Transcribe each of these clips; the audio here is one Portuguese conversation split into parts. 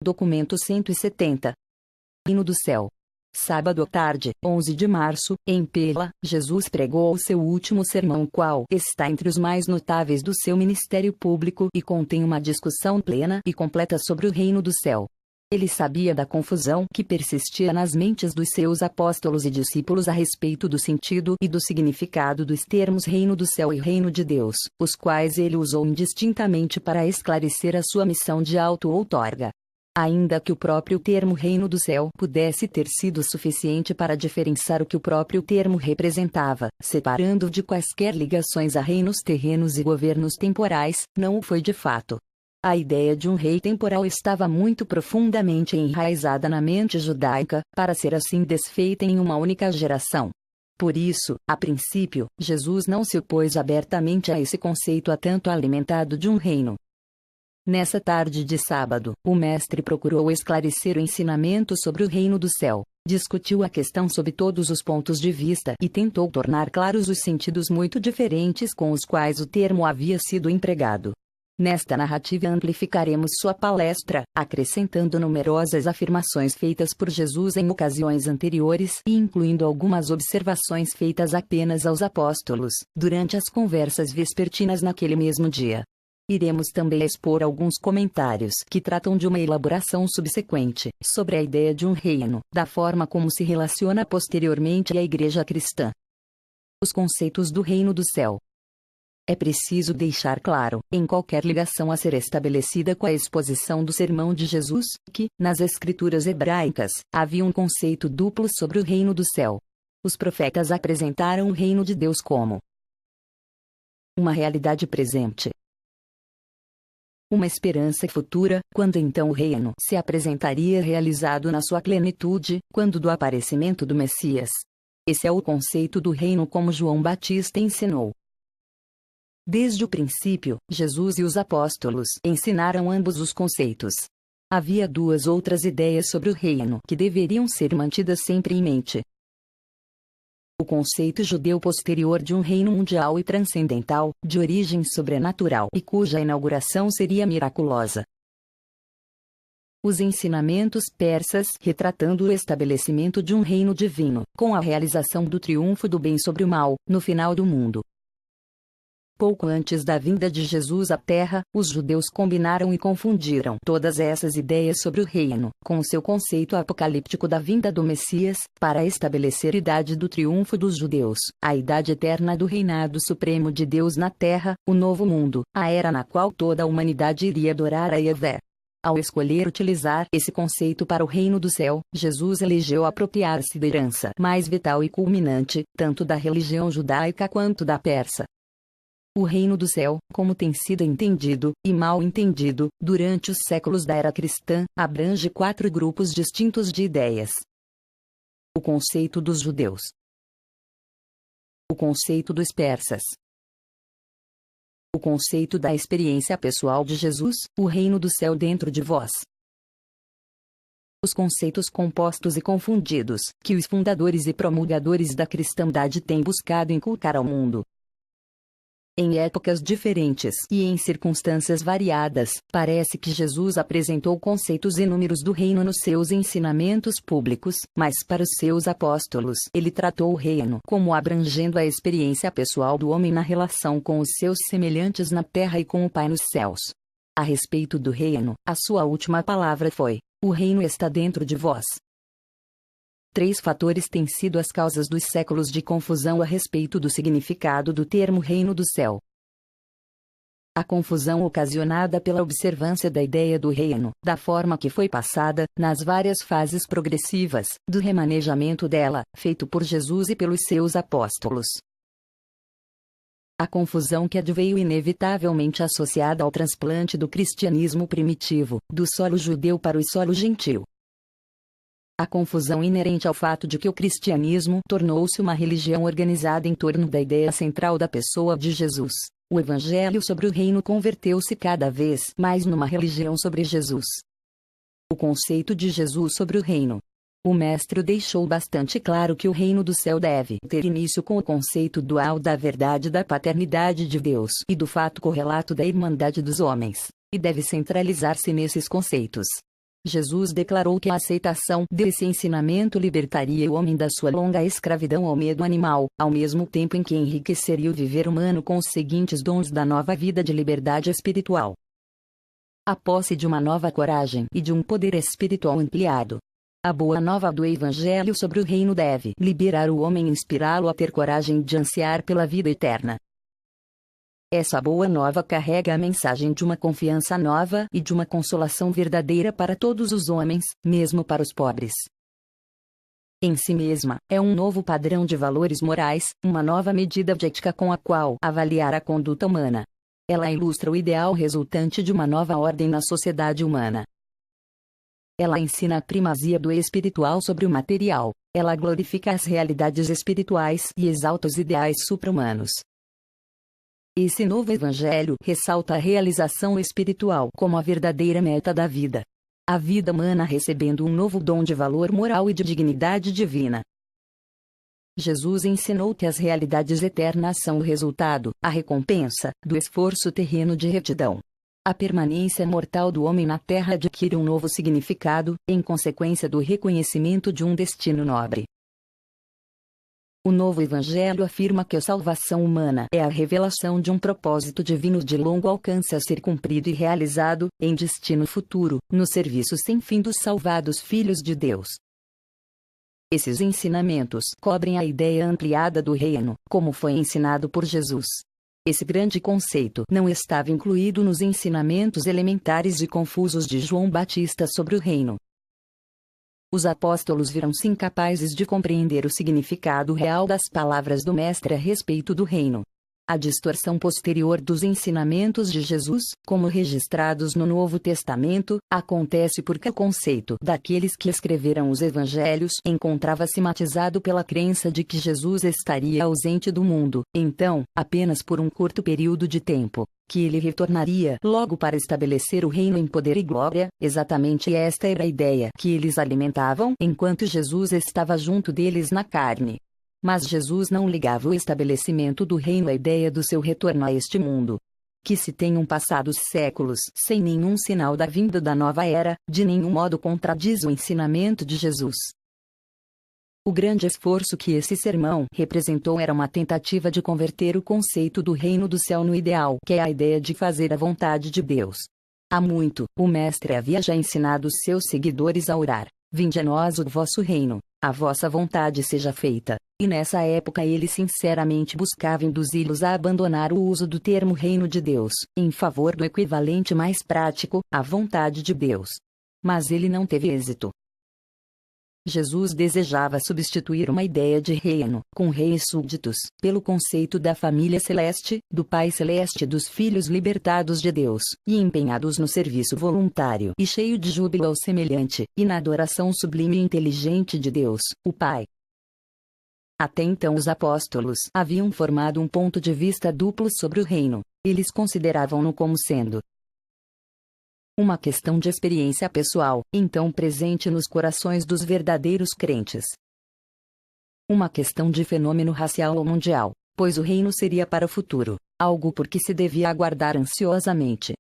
Documento 170. Reino do Céu. Sábado à tarde, 11 de março, em Pela, Jesus pregou o seu último sermão, qual está entre os mais notáveis do seu ministério público e contém uma discussão plena e completa sobre o reino do céu. Ele sabia da confusão que persistia nas mentes dos seus apóstolos e discípulos a respeito do sentido e do significado dos termos reino do céu e reino de Deus, os quais ele usou indistintamente para esclarecer a sua missão de auto-outorga. Ainda que o próprio termo reino do céu pudesse ter sido suficiente para diferenciar o que o próprio termo representava, separando-o de quaisquer ligações a reinos terrenos e governos temporais, não o foi de fato. A ideia de um rei temporal estava muito profundamente enraizada na mente judaica, para ser assim desfeita em uma única geração. Por isso, a princípio, Jesus não se opôs abertamente a esse conceito tanto alimentado de um reino. Nessa tarde de sábado, o mestre procurou esclarecer o ensinamento sobre o reino do céu, discutiu a questão sob todos os pontos de vista e tentou tornar claros os sentidos muito diferentes com os quais o termo havia sido empregado. Nesta narrativa amplificaremos sua palestra, acrescentando numerosas afirmações feitas por Jesus em ocasiões anteriores e incluindo algumas observações feitas apenas aos apóstolos, durante as conversas vespertinas naquele mesmo dia. Iremos também expor alguns comentários que tratam de uma elaboração subsequente, sobre a ideia de um reino, da forma como se relaciona posteriormente à Igreja cristã. Os conceitos do reino do céu. É preciso deixar claro, em qualquer ligação a ser estabelecida com a exposição do sermão de Jesus, que, nas escrituras hebraicas, havia um conceito duplo sobre o reino do céu. Os profetas apresentaram o reino de Deus como uma realidade presente, uma esperança futura, quando então o reino se apresentaria realizado na sua plenitude, quando do aparecimento do Messias. Esse é o conceito do reino como João Batista ensinou. Desde o princípio, Jesus e os apóstolos ensinaram ambos os conceitos. Havia duas outras ideias sobre o reino que deveriam ser mantidas sempre em mente. O conceito judeu posterior de um reino mundial e transcendental, de origem sobrenatural e cuja inauguração seria miraculosa. Os ensinamentos persas retratando o estabelecimento de um reino divino, com a realização do triunfo do bem sobre o mal, no final do mundo. Pouco antes da vinda de Jesus à Terra, os judeus combinaram e confundiram todas essas ideias sobre o reino, com o seu conceito apocalíptico da vinda do Messias, para estabelecer a idade do triunfo dos judeus, a idade eterna do reinado supremo de Deus na Terra, o novo mundo, a era na qual toda a humanidade iria adorar a Yahvé. Ao escolher utilizar esse conceito para o reino do céu, Jesus elegeu apropriar-se da herança mais vital e culminante, tanto da religião judaica quanto da persa. O reino do céu, como tem sido entendido, e mal entendido, durante os séculos da era cristã, abrange 4 grupos distintos de ideias. O conceito dos judeus. O conceito dos persas. O conceito da experiência pessoal de Jesus, o reino do céu dentro de vós. Os conceitos compostos e confundidos, que os fundadores e promulgadores da cristandade têm buscado inculcar ao mundo. Em épocas diferentes e em circunstâncias variadas, parece que Jesus apresentou conceitos inúmeros do reino nos seus ensinamentos públicos, mas para os seus apóstolos, ele tratou o reino como abrangendo a experiência pessoal do homem na relação com os seus semelhantes na terra e com o Pai nos céus. A respeito do reino, a sua última palavra foi: o reino está dentro de vós. 3 fatores têm sido as causas dos séculos de confusão a respeito do significado do termo reino do céu. A confusão ocasionada pela observância da ideia do reino, da forma que foi passada, nas várias fases progressivas, do remanejamento dela, feito por Jesus e pelos seus apóstolos. A confusão que adveio inevitavelmente associada ao transplante do cristianismo primitivo, do solo judeu para o solo gentil. A confusão inerente ao fato de que o cristianismo tornou-se uma religião organizada em torno da ideia central da pessoa de Jesus. O evangelho sobre o reino converteu-se cada vez mais numa religião sobre Jesus. O conceito de Jesus sobre o reino. O mestre deixou bastante claro que o reino do céu deve ter início com o conceito dual da verdade da paternidade de Deus e do fato correlato da irmandade dos homens, e deve centralizar-se nesses conceitos. Jesus declarou que a aceitação desse ensinamento libertaria o homem da sua longa escravidão ao medo animal, ao mesmo tempo em que enriqueceria o viver humano com os seguintes dons da nova vida de liberdade espiritual: a posse de uma nova coragem e de um poder espiritual ampliado. A boa nova do Evangelho sobre o reino deve liberar o homem e inspirá-lo a ter coragem de ansiar pela vida eterna. Essa boa nova carrega a mensagem de uma confiança nova e de uma consolação verdadeira para todos os homens, mesmo para os pobres. Em si mesma, é um novo padrão de valores morais, uma nova medida de ética com a qual avaliar a conduta humana. Ela ilustra o ideal resultante de uma nova ordem na sociedade humana. Ela ensina a primazia do espiritual sobre o material. Ela glorifica as realidades espirituais e exalta os ideais supra-humanos. Esse novo evangelho ressalta a realização espiritual como a verdadeira meta da vida. A vida humana recebendo um novo dom de valor moral e de dignidade divina. Jesus ensinou que as realidades eternas são o resultado, a recompensa, do esforço terreno de retidão. A permanência mortal do homem na terra adquire um novo significado, em consequência do reconhecimento de um destino nobre. O novo evangelho afirma que a salvação humana é a revelação de um propósito divino de longo alcance a ser cumprido e realizado, em destino futuro, no serviço sem fim dos salvados filhos de Deus. Esses ensinamentos cobrem a ideia ampliada do reino, como foi ensinado por Jesus. Esse grande conceito não estava incluído nos ensinamentos elementares e confusos de João Batista sobre o reino. Os apóstolos viram-se incapazes de compreender o significado real das palavras do Mestre a respeito do reino. A distorção posterior dos ensinamentos de Jesus, como registrados no Novo Testamento, acontece porque o conceito daqueles que escreveram os evangelhos encontrava-se matizado pela crença de que Jesus estaria ausente do mundo, então, apenas por um curto período de tempo, que ele retornaria logo para estabelecer o reino em poder e glória. Exatamente esta era a ideia que eles alimentavam enquanto Jesus estava junto deles na carne. Mas Jesus não ligava o estabelecimento do reino à ideia do seu retorno a este mundo. Que se tenham passado séculos sem nenhum sinal da vinda da nova era, de nenhum modo contradiz o ensinamento de Jesus. O grande esforço que esse sermão representou era uma tentativa de converter o conceito do reino do céu no ideal, que é a ideia de fazer a vontade de Deus. Há muito, o Mestre havia já ensinado os seus seguidores a orar: vinde a nós o vosso reino, a vossa vontade seja feita. E nessa época ele sinceramente buscava induzi-los a abandonar o uso do termo reino de Deus, em favor do equivalente mais prático, a vontade de Deus. Mas ele não teve êxito. Jesus desejava substituir uma ideia de reino, com reis súditos, pelo conceito da família celeste, do Pai celeste e dos filhos libertados de Deus, e empenhados no serviço voluntário e cheio de júbilo ao semelhante, e na adoração sublime e inteligente de Deus, o Pai. Até então os apóstolos haviam formado um ponto de vista duplo sobre o reino. Eles consideravam-no como sendo uma questão de experiência pessoal, então presente nos corações dos verdadeiros crentes. Uma questão de fenômeno racial ou mundial, pois o reino seria para o futuro, algo por que se devia aguardar ansiosamente.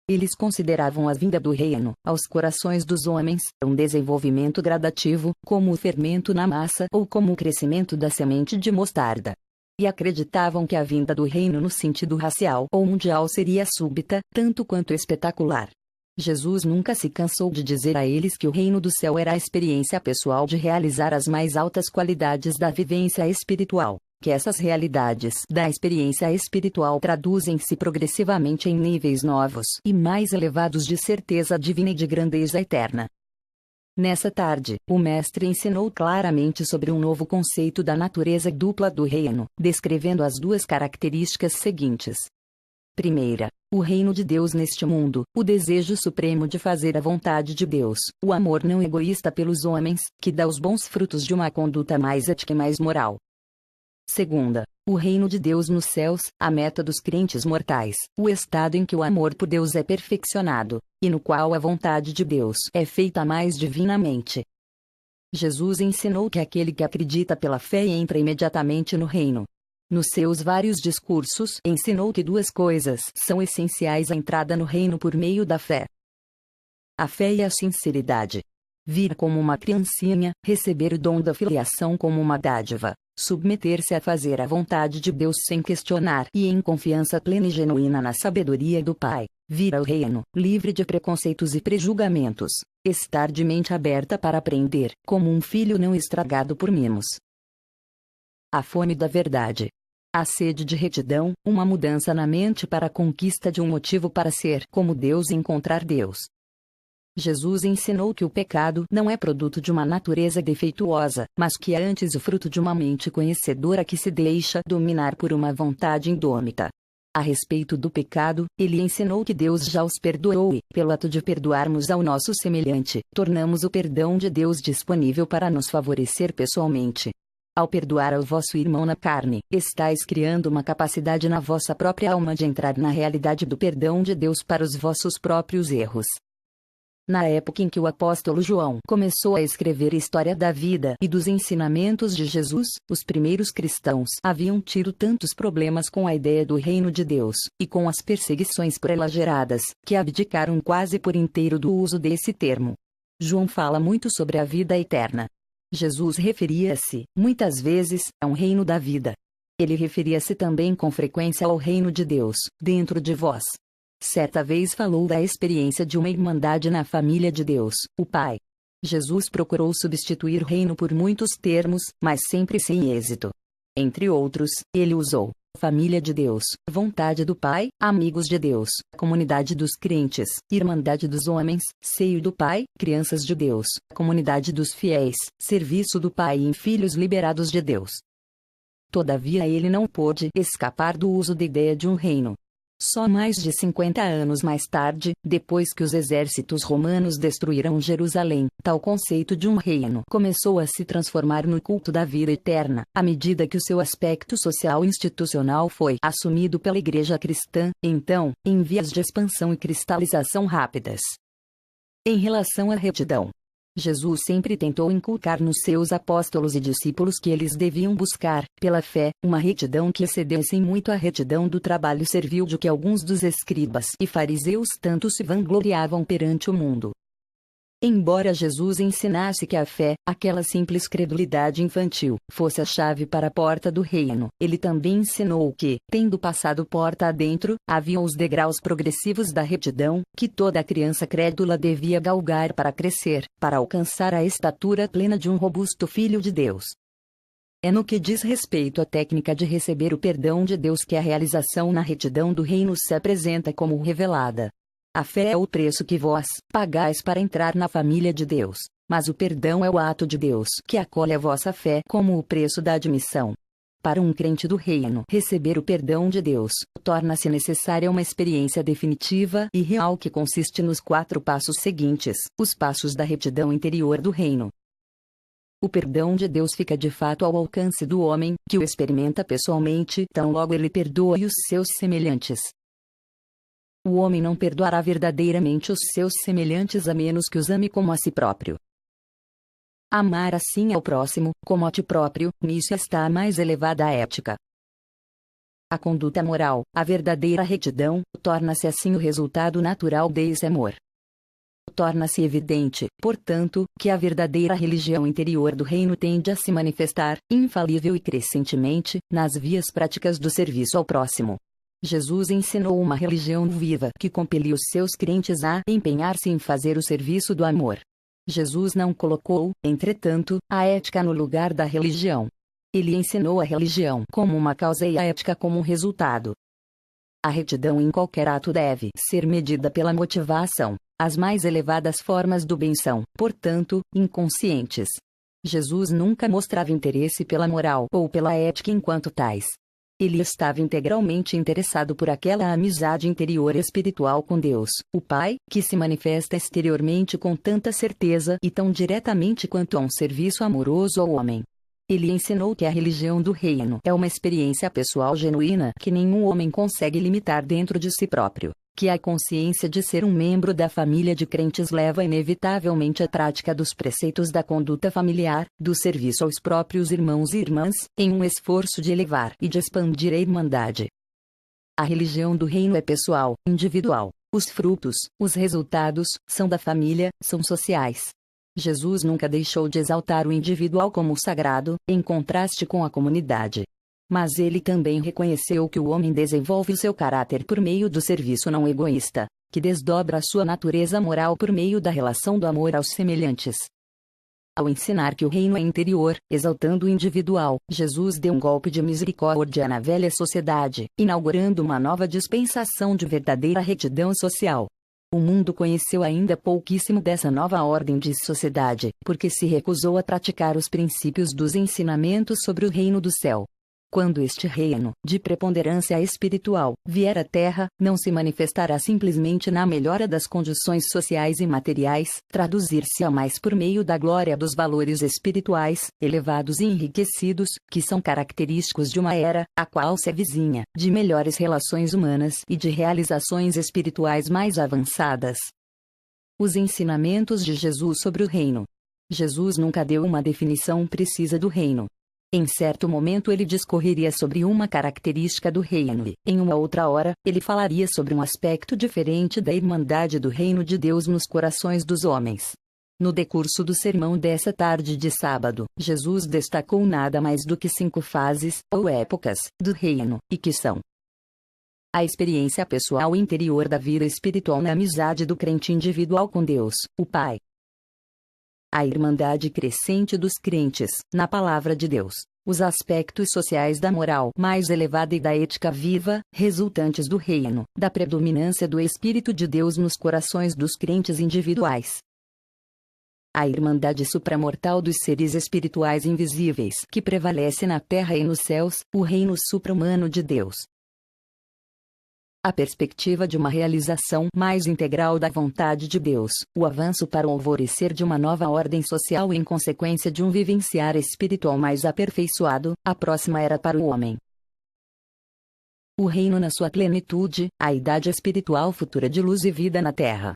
Eles consideravam a vinda do reino, aos corações dos homens, um desenvolvimento gradativo, como o fermento na massa ou como o crescimento da semente de mostarda. E acreditavam que a vinda do reino no sentido racial ou mundial seria súbita, tanto quanto espetacular. Jesus nunca se cansou de dizer a eles que o reino do céu era a experiência pessoal de realizar as mais altas qualidades da vivência espiritual. Que essas realidades da experiência espiritual traduzem-se progressivamente em níveis novos e mais elevados de certeza divina e de grandeza eterna. Nessa tarde, o Mestre ensinou claramente sobre um novo conceito da natureza dupla do reino, descrevendo as duas características seguintes. Primeira, o reino de Deus neste mundo, o desejo supremo de fazer a vontade de Deus, o amor não egoísta pelos homens, que dá os bons frutos de uma conduta mais ética e mais moral. Segunda, o reino de Deus nos céus, a meta dos crentes mortais, o estado em que o amor por Deus é perfeccionado, e no qual a vontade de Deus é feita mais divinamente. Jesus ensinou que aquele que acredita pela fé entra imediatamente no reino. Nos seus vários discursos, ensinou que duas coisas são essenciais à entrada no reino por meio da fé. a fé e a sinceridade. Vir como uma criancinha, receber o dom da filiação como uma dádiva, submeter-se a fazer a vontade de Deus sem questionar e em confiança plena e genuína na sabedoria do Pai, vir ao reino, livre de preconceitos e prejulgamentos, estar de mente aberta para aprender, como um filho não estragado por mimos. A fome da verdade. A sede de retidão, uma mudança na mente para a conquista de um motivo para ser como Deus e encontrar Deus. Jesus ensinou que o pecado não é produto de uma natureza defeituosa, mas que é antes o fruto de uma mente conhecedora que se deixa dominar por uma vontade indômita. A respeito do pecado, ele ensinou que Deus já os perdoou e, pelo ato de perdoarmos ao nosso semelhante, tornamos o perdão de Deus disponível para nos favorecer pessoalmente. Ao perdoar ao vosso irmão na carne, estáis criando uma capacidade na vossa própria alma de entrar na realidade do perdão de Deus para os vossos próprios erros. Na época em que o apóstolo João começou a escrever a história da vida e dos ensinamentos de Jesus, os primeiros cristãos haviam tido tantos problemas com a ideia do reino de Deus, e com as perseguições por ela geradas, que abdicaram quase por inteiro do uso desse termo. João fala muito sobre a vida eterna. Jesus referia-se, muitas vezes, a um reino da vida. Ele referia-se também com frequência ao reino de Deus, dentro de vós. Certa vez falou da experiência de uma irmandade na família de Deus, o Pai. Jesus procurou substituir reino por muitos termos, mas sempre sem êxito. Entre outros, ele usou família de Deus, vontade do Pai, amigos de Deus, comunidade dos crentes, irmandade dos homens, seio do Pai, crianças de Deus, comunidade dos fiéis, serviço do Pai em filhos liberados de Deus. Todavia ele não pôde escapar do uso da ideia de um reino. Só mais de 50 anos mais tarde, depois que os exércitos romanos destruíram Jerusalém, tal conceito de um reino começou a se transformar no culto da vida eterna, à medida que o seu aspecto social e institucional foi assumido pela Igreja cristã, então, em vias de expansão e cristalização rápidas. Em relação à retidão, Jesus sempre tentou inculcar nos seus apóstolos e discípulos que eles deviam buscar, pela fé, uma retidão que excedesse muito a retidão do trabalho servil de que alguns dos escribas e fariseus tanto se vangloriavam perante o mundo. Embora Jesus ensinasse que a fé, aquela simples credulidade infantil, fosse a chave para a porta do reino, ele também ensinou que, tendo passado porta adentro, haviam os degraus progressivos da retidão, que toda criança crédula devia galgar para crescer, para alcançar a estatura plena de um robusto filho de Deus. É no que diz respeito à técnica de receber o perdão de Deus que a realização na retidão do reino se apresenta como revelada. A fé é o preço que vós pagais para entrar na família de Deus, mas o perdão é o ato de Deus que acolhe a vossa fé como o preço da admissão. Para um crente do reino, receber o perdão de Deus torna-se necessária uma experiência definitiva e real que consiste nos 4 passos seguintes, os passos da retidão interior do reino. O perdão de Deus fica de fato ao alcance do homem, que o experimenta pessoalmente, tão logo ele perdoe os seus semelhantes. O homem não perdoará verdadeiramente os seus semelhantes a menos que os ame como a si próprio. Amar assim ao próximo, como a ti próprio, nisso está a mais elevada ética. A conduta moral, a verdadeira retidão, torna-se assim o resultado natural desse amor. Torna-se evidente, portanto, que a verdadeira religião interior do reino tende a se manifestar, infalível e crescentemente, nas vias práticas do serviço ao próximo. Jesus ensinou uma religião viva que compeliu seus crentes a empenhar-se em fazer o serviço do amor. Jesus não colocou, entretanto, a ética no lugar da religião. Ele ensinou a religião como uma causa e a ética como um resultado. A retidão em qualquer ato deve ser medida pela motivação. As mais elevadas formas do bem são, portanto, inconscientes. Jesus nunca mostrava interesse pela moral ou pela ética enquanto tais. Ele estava integralmente interessado por aquela amizade interior espiritual com Deus, o Pai, que se manifesta exteriormente com tanta certeza e tão diretamente quanto a um serviço amoroso ao homem. Ele ensinou que a religião do reino é uma experiência pessoal genuína que nenhum homem consegue limitar dentro de si próprio, que a consciência de ser um membro da família de crentes leva inevitavelmente à prática dos preceitos da conduta familiar, do serviço aos próprios irmãos e irmãs, em um esforço de elevar e de expandir a irmandade. A religião do reino é pessoal, individual. Os frutos, os resultados, são da família, são sociais. Jesus nunca deixou de exaltar o individual como sagrado, em contraste com a comunidade. Mas ele também reconheceu que o homem desenvolve o seu caráter por meio do serviço não egoísta, que desdobra a sua natureza moral por meio da relação do amor aos semelhantes. Ao ensinar que o reino é interior, exaltando o individual, Jesus deu um golpe de misericórdia na velha sociedade, inaugurando uma nova dispensação de verdadeira retidão social. O mundo conheceu ainda pouquíssimo dessa nova ordem de sociedade, porque se recusou a praticar os princípios dos ensinamentos sobre o reino do céu. Quando este reino, de preponderância espiritual, vier à Terra, não se manifestará simplesmente na melhora das condições sociais e materiais, traduzir-se-á mais por meio da glória dos valores espirituais, elevados e enriquecidos, que são característicos de uma era, a qual se avizinha, de melhores relações humanas e de realizações espirituais mais avançadas. Os ensinamentos de Jesus sobre o reino. Jesus nunca deu uma definição precisa do reino. Em certo momento ele discorreria sobre uma característica do reino e, em uma outra hora, ele falaria sobre um aspecto diferente da irmandade do reino de Deus nos corações dos homens. No decurso do sermão dessa tarde de sábado, Jesus destacou nada mais do que 5 fases, ou épocas, do reino, e que são: a experiência pessoal interior da vida espiritual na amizade do crente individual com Deus, o Pai. A irmandade crescente dos crentes, na palavra de Deus, os aspectos sociais da moral mais elevada e da ética viva, resultantes do reino, da predominância do Espírito de Deus nos corações dos crentes individuais. A irmandade supramortal dos seres espirituais invisíveis que prevalece na terra e nos céus, o reino supra-humano de Deus. A perspectiva de uma realização mais integral da vontade de Deus, o avanço para o alvorecer de uma nova ordem social em consequência de um vivenciar espiritual mais aperfeiçoado, a próxima era para o homem. O reino na sua plenitude, a idade espiritual futura de luz e vida na terra.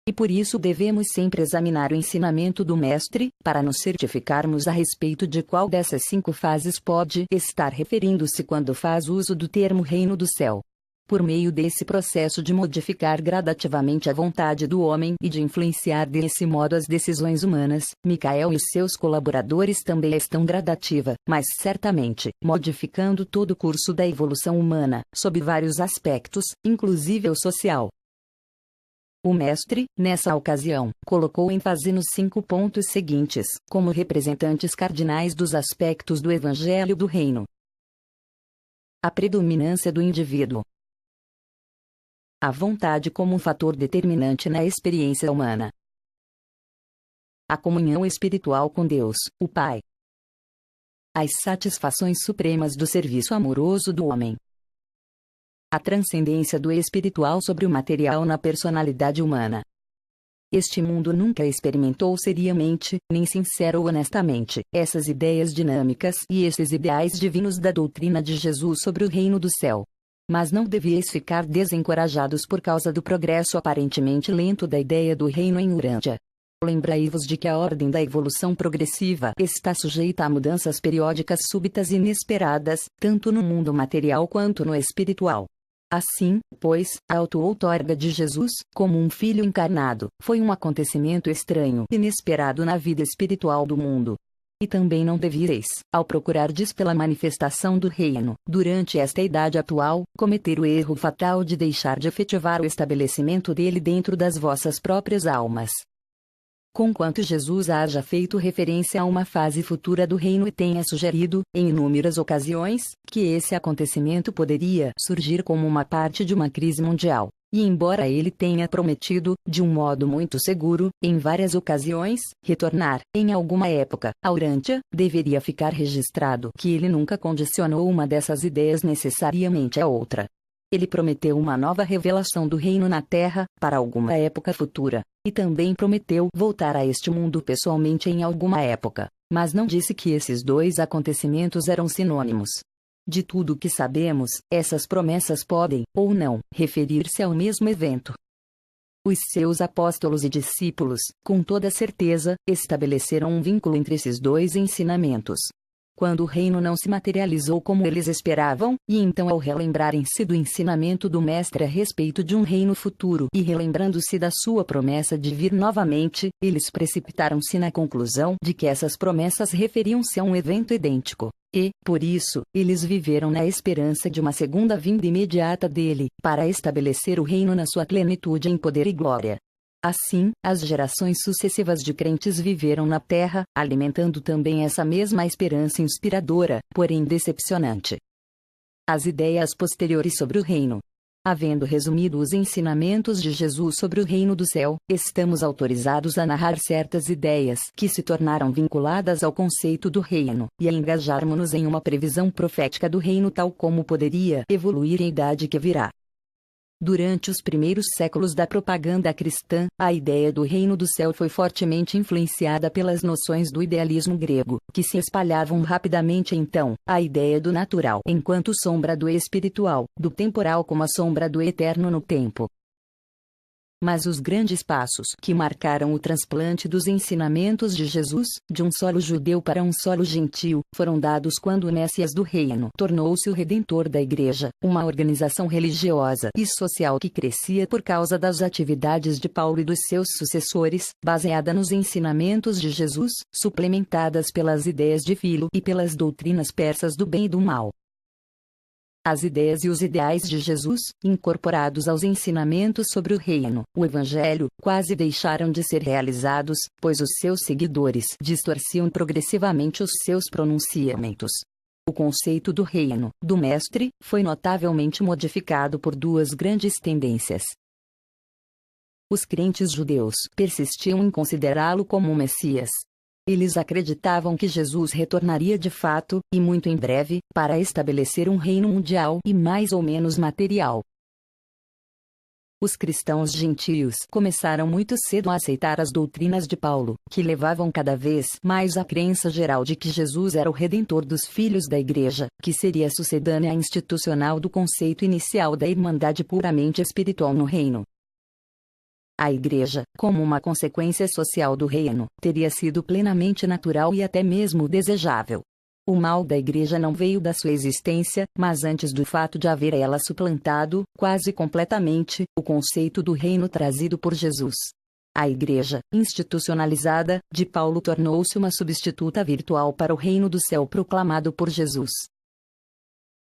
E por isso devemos sempre examinar o ensinamento do Mestre, para nos certificarmos a respeito de qual dessas 5 fases pode estar referindo-se quando faz uso do termo reino do céu. Por meio desse processo de modificar gradativamente a vontade do homem e de influenciar desse modo as decisões humanas, Micael e os seus colaboradores também estão gradativa, mas certamente, modificando todo o curso da evolução humana, sob vários aspectos, inclusive o social. O Mestre, nessa ocasião, colocou ênfase nos 5 pontos seguintes, como representantes cardinais dos aspectos do Evangelho do Reino. A predominância do indivíduo. A vontade como um fator determinante na experiência humana. A comunhão espiritual com Deus, o Pai. As satisfações supremas do serviço amoroso do homem. A transcendência do espiritual sobre o material na personalidade humana. Este mundo nunca experimentou seriamente, nem sincero ou honestamente, essas ideias dinâmicas e esses ideais divinos da doutrina de Jesus sobre o reino do céu. Mas não devíeis ficar desencorajados por causa do progresso aparentemente lento da ideia do reino em Urântia. Lembrai-vos de que a ordem da evolução progressiva está sujeita a mudanças periódicas súbitas e inesperadas, tanto no mundo material quanto no espiritual. Assim, pois, a auto-outorga de Jesus, como um filho encarnado, foi um acontecimento estranho e inesperado na vida espiritual do mundo. E também não devíeis, ao procurardes pela manifestação do reino, durante esta idade atual, cometer o erro fatal de deixar de efetivar o estabelecimento dele dentro das vossas próprias almas. Conquanto Jesus haja feito referência a uma fase futura do reino e tenha sugerido, em inúmeras ocasiões, que esse acontecimento poderia surgir como uma parte de uma crise mundial. E embora ele tenha prometido, de um modo muito seguro, em várias ocasiões, retornar, em alguma época, a Urântia, deveria ficar registrado que ele nunca condicionou uma dessas ideias necessariamente a outra. Ele prometeu uma nova revelação do reino na Terra, para alguma época futura, e também prometeu voltar a este mundo pessoalmente em alguma época, mas não disse que esses 2 acontecimentos eram sinônimos. De tudo o que sabemos, essas promessas podem, ou não, referir-se ao mesmo evento. Os seus apóstolos e discípulos, com toda certeza, estabeleceram um vínculo entre esses 2 ensinamentos. quando o reino não se materializou como eles esperavam, e então ao relembrarem-se do ensinamento do Mestre a respeito de um reino futuro e relembrando-se da sua promessa de vir novamente, eles precipitaram-se na conclusão de que essas promessas referiam-se a um evento idêntico. E, por isso, eles viveram na esperança de uma segunda vinda imediata dele, para estabelecer o reino na sua plenitude em poder e glória. Assim, as gerações sucessivas de crentes viveram na terra, alimentando também essa mesma esperança inspiradora, porém decepcionante. As ideias posteriores sobre o reino. Havendo resumido os ensinamentos de Jesus sobre o reino do céu, estamos autorizados a narrar certas ideias que se tornaram vinculadas ao conceito do reino, e a engajarmos-nos em uma previsão profética do reino tal como poderia evoluir em idade que virá. Durante os primeiros séculos da propaganda cristã, a ideia do reino do céu foi fortemente influenciada pelas noções do idealismo grego, que se espalhavam rapidamente então, a ideia do natural enquanto sombra do espiritual, do temporal como a sombra do eterno no tempo. Mas os grandes passos que marcaram o transplante dos ensinamentos de Jesus, de um solo judeu para um solo gentil, foram dados quando o Messias do Reino tornou-se o Redentor da Igreja, uma organização religiosa e social que crescia por causa das atividades de Paulo e dos seus sucessores, baseada nos ensinamentos de Jesus, suplementadas pelas ideias de Filo e pelas doutrinas persas do bem e do mal. As ideias e os ideais de Jesus, incorporados aos ensinamentos sobre o reino, o Evangelho, quase deixaram de ser realizados, pois os seus seguidores distorciam progressivamente os seus pronunciamentos. O conceito do reino, do Mestre, foi notavelmente modificado por duas grandes tendências. Os crentes judeus persistiam em considerá-lo como um Messias. Eles acreditavam que Jesus retornaria de fato, e muito em breve, para estabelecer um reino mundial e mais ou menos material. Os cristãos gentios começaram muito cedo a aceitar as doutrinas de Paulo, que levavam cada vez mais à crença geral de que Jesus era o Redentor dos filhos da Igreja, que seria sucedânea institucional do conceito inicial da irmandade puramente espiritual no reino. A Igreja, como uma consequência social do reino, teria sido plenamente natural e até mesmo desejável. O mal da Igreja não veio da sua existência, mas antes do fato de haver ela suplantado, quase completamente, o conceito do reino trazido por Jesus. A Igreja, institucionalizada, de Paulo tornou-se uma substituta virtual para o reino do céu proclamado por Jesus.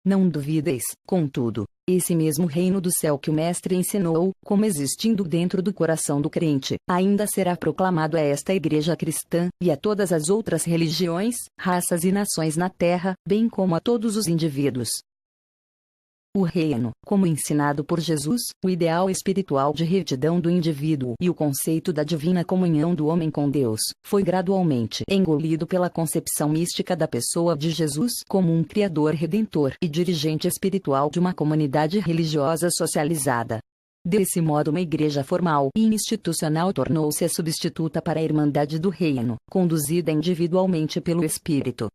Não duvideis, contudo, esse mesmo reino do céu que o Mestre ensinou, como existindo dentro do coração do crente, ainda será proclamado a esta Igreja cristã, e a todas as outras religiões, raças e nações na terra, bem como a todos os indivíduos. O reino, como ensinado por Jesus, o ideal espiritual de retidão do indivíduo e o conceito da divina comunhão do homem com Deus, foi gradualmente engolido pela concepção mística da pessoa de Jesus como um Criador redentor e dirigente espiritual de uma comunidade religiosa socializada. Desse modo, uma igreja formal e institucional tornou-se a substituta para a Irmandade do Reino, conduzida individualmente pelo Espírito.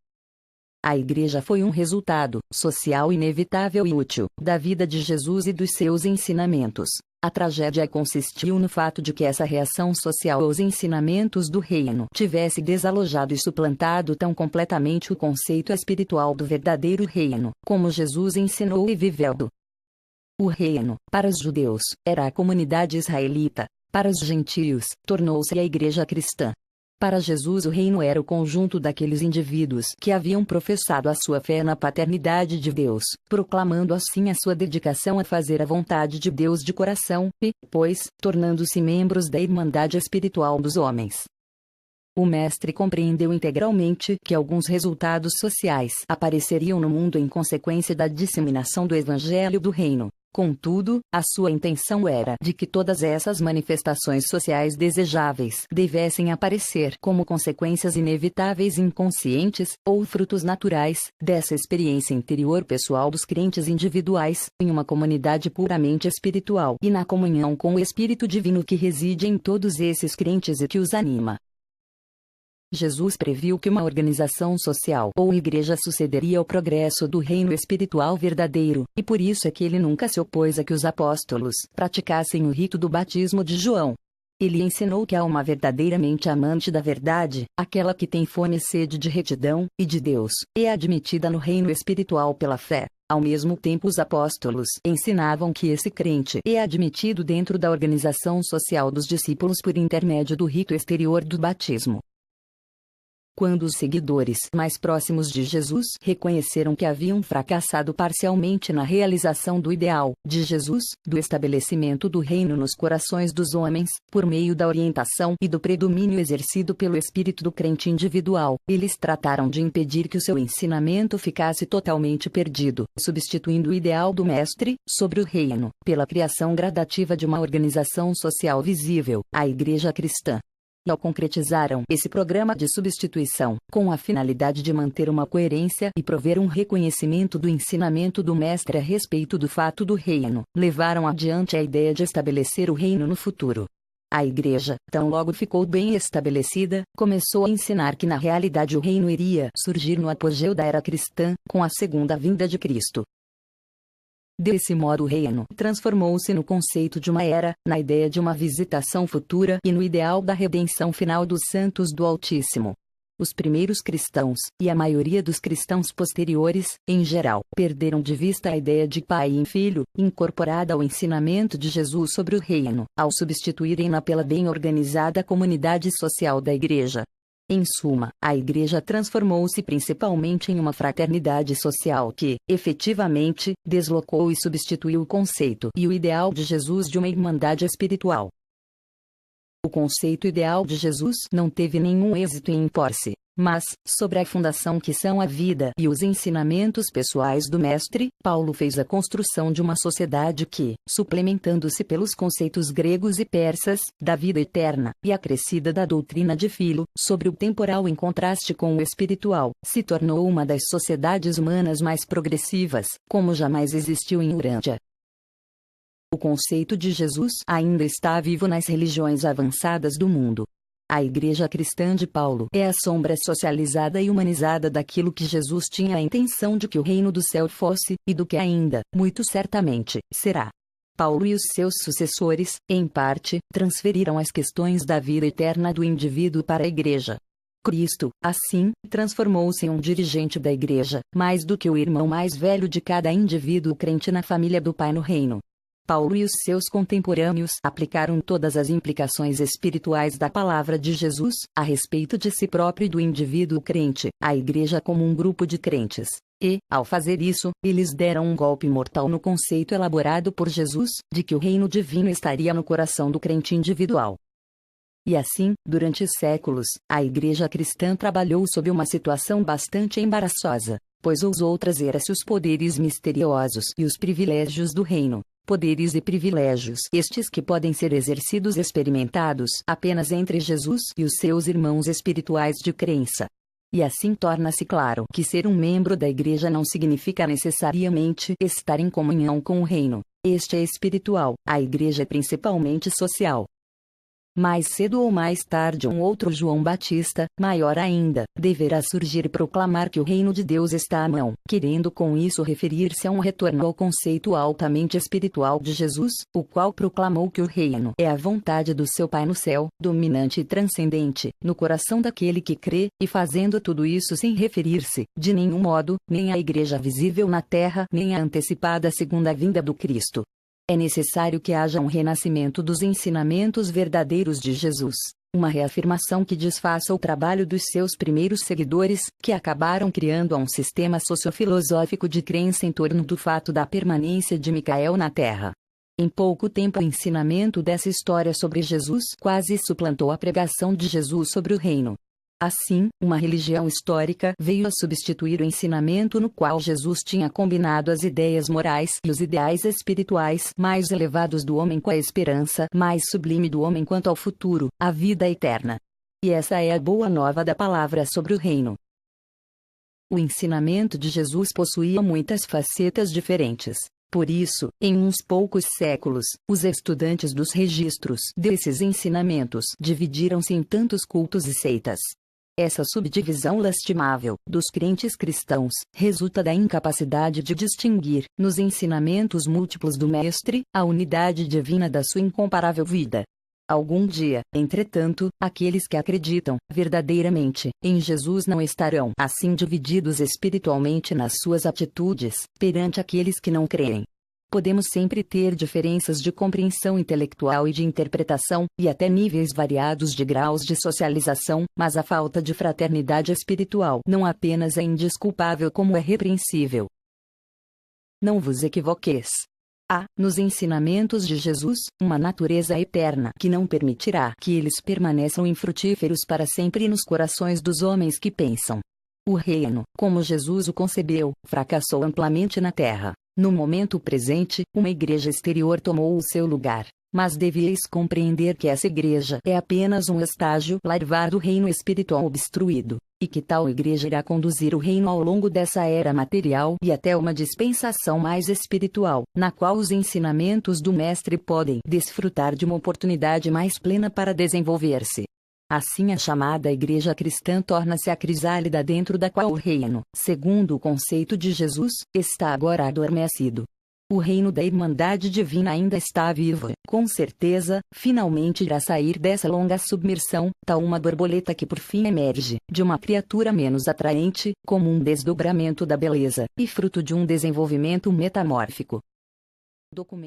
A Igreja foi um resultado social inevitável e útil da vida de Jesus e dos seus ensinamentos. A tragédia consistiu no fato de que essa reação social aos ensinamentos do reino tivesse desalojado e suplantado tão completamente o conceito espiritual do verdadeiro reino, como Jesus ensinou e viveu. O reino, para os judeus, era a comunidade israelita. Para os gentios, tornou-se a Igreja cristã. Para Jesus, o reino era o conjunto daqueles indivíduos que haviam professado a sua fé na paternidade de Deus, proclamando assim a sua dedicação a fazer a vontade de Deus de coração e, pois, tornando-se membros da irmandade espiritual dos homens. O Mestre compreendeu integralmente que alguns resultados sociais apareceriam no mundo em consequência da disseminação do Evangelho do Reino. Contudo, a sua intenção era de que todas essas manifestações sociais desejáveis devessem aparecer como consequências inevitáveis inconscientes, ou frutos naturais, dessa experiência interior pessoal dos crentes individuais, em uma comunidade puramente espiritual e na comunhão com o Espírito Divino que reside em todos esses crentes e que os anima. Jesus previu que uma organização social ou igreja sucederia ao progresso do reino espiritual verdadeiro, e por isso é que ele nunca se opôs a que os apóstolos praticassem o rito do batismo de João. Ele ensinou que a alma verdadeiramente amante da verdade, aquela que tem fome e sede de retidão e de Deus, é admitida no reino espiritual pela fé. Ao mesmo tempo, os apóstolos ensinavam que esse crente é admitido dentro da organização social dos discípulos por intermédio do rito exterior do batismo. Quando os seguidores mais próximos de Jesus reconheceram que haviam fracassado parcialmente na realização do ideal de Jesus, do estabelecimento do reino nos corações dos homens, por meio da orientação e do predomínio exercido pelo espírito do crente individual, eles trataram de impedir que o seu ensinamento ficasse totalmente perdido, substituindo o ideal do Mestre sobre o reino, pela criação gradativa de uma organização social visível, a Igreja Cristã. Ao concretizaram esse programa de substituição, com a finalidade de manter uma coerência e prover um reconhecimento do ensinamento do Mestre a respeito do fato do reino, levaram adiante a ideia de estabelecer o reino no futuro. A Igreja, tão logo ficou bem estabelecida, começou a ensinar que na realidade o reino iria surgir no apogeu da era cristã, com a segunda vinda de Cristo. Desse modo o reino transformou-se no conceito de uma era, na ideia de uma visitação futura e no ideal da redenção final dos santos do Altíssimo. Os primeiros cristãos, e a maioria dos cristãos posteriores, em geral, perderam de vista a ideia de pai e filho, incorporada ao ensinamento de Jesus sobre o reino, ao substituírem-na pela bem organizada comunidade social da Igreja. Em suma, a Igreja transformou-se principalmente em uma fraternidade social que, efetivamente, deslocou e substituiu o conceito e o ideal de Jesus de uma irmandade espiritual. O conceito ideal de Jesus não teve nenhum êxito em impor-se, mas, sobre a fundação que são a vida e os ensinamentos pessoais do Mestre, Paulo fez a construção de uma sociedade que, suplementando-se pelos conceitos gregos e persas, da vida eterna, e acrescida da doutrina de Filo, sobre o temporal em contraste com o espiritual, se tornou uma das sociedades humanas mais progressivas, como jamais existiu em Urântia. O conceito de Jesus ainda está vivo nas religiões avançadas do mundo. A Igreja Cristã de Paulo é a sombra socializada e humanizada daquilo que Jesus tinha a intenção de que o reino do céu fosse, e do que ainda, muito certamente, será. Paulo e os seus sucessores, em parte, transferiram as questões da vida eterna do indivíduo para a Igreja. Cristo, assim, transformou-se em um dirigente da Igreja, mais do que o irmão mais velho de cada indivíduo crente na família do Pai no reino. Paulo e os seus contemporâneos aplicaram todas as implicações espirituais da palavra de Jesus, a respeito de si próprio e do indivíduo crente, à Igreja como um grupo de crentes. E, ao fazer isso, eles deram um golpe mortal no conceito elaborado por Jesus, de que o reino divino estaria no coração do crente individual. E assim, durante séculos, a Igreja Cristã trabalhou sob uma situação bastante embaraçosa, pois ousou trazer-se os poderes misteriosos e os privilégios do reino. Poderes e privilégios estes que podem ser exercidos e experimentados apenas entre Jesus e os seus irmãos espirituais de crença. E assim torna-se claro que ser um membro da Igreja não significa necessariamente estar em comunhão com o reino. Este é espiritual, a Igreja é principalmente social. Mais cedo ou mais tarde um outro João Batista, maior ainda, deverá surgir e proclamar que o reino de Deus está à mão, querendo com isso referir-se a um retorno ao conceito altamente espiritual de Jesus, o qual proclamou que o reino é a vontade do seu Pai no céu, dominante e transcendente, no coração daquele que crê, e fazendo tudo isso sem referir-se, de nenhum modo, nem à Igreja visível na terra, nem à antecipada segunda vinda do Cristo. É necessário que haja um renascimento dos ensinamentos verdadeiros de Jesus, uma reafirmação que desfaça o trabalho dos seus primeiros seguidores, que acabaram criando um sistema sociofilosófico de crença em torno do fato da permanência de Micael na Terra. Em pouco tempo o ensinamento dessa história sobre Jesus quase suplantou a pregação de Jesus sobre o reino. Assim, uma religião histórica veio a substituir o ensinamento no qual Jesus tinha combinado as ideias morais e os ideais espirituais mais elevados do homem com a esperança mais sublime do homem quanto ao futuro, a vida eterna. E essa é a boa nova da palavra sobre o reino. O ensinamento de Jesus possuía muitas facetas diferentes. Por isso, em uns poucos séculos, os estudantes dos registros desses ensinamentos dividiram-se em tantos cultos e seitas. Essa subdivisão lastimável dos crentes cristãos resulta da incapacidade de distinguir, nos ensinamentos múltiplos do Mestre, a unidade divina da sua incomparável vida. Algum dia, entretanto, aqueles que acreditam, verdadeiramente, em Jesus não estarão assim divididos espiritualmente nas suas atitudes, perante aqueles que não creem. Podemos sempre ter diferenças de compreensão intelectual e de interpretação, e até níveis variados de graus de socialização, mas a falta de fraternidade espiritual não apenas é indesculpável como é repreensível. Não vos equivoqueis. Há, nos ensinamentos de Jesus, uma natureza eterna que não permitirá que eles permaneçam infrutíferos para sempre nos corações dos homens que pensam. O reino, como Jesus o concebeu, fracassou amplamente na terra. No momento presente, uma igreja exterior tomou o seu lugar. Mas devíeis compreender que essa igreja é apenas um estágio larvar do reino espiritual obstruído, e que tal igreja irá conduzir o reino ao longo dessa era material e até uma dispensação mais espiritual, na qual os ensinamentos do Mestre podem desfrutar de uma oportunidade mais plena para desenvolver-se. Assim a chamada igreja cristã torna-se a crisálida dentro da qual o reino, segundo o conceito de Jesus, está agora adormecido. O reino da Irmandade Divina ainda está vivo, com certeza, finalmente irá sair dessa longa submersão, tal uma borboleta que por fim emerge, de uma criatura menos atraente, como um desdobramento da beleza, e fruto de um desenvolvimento metamórfico. Documento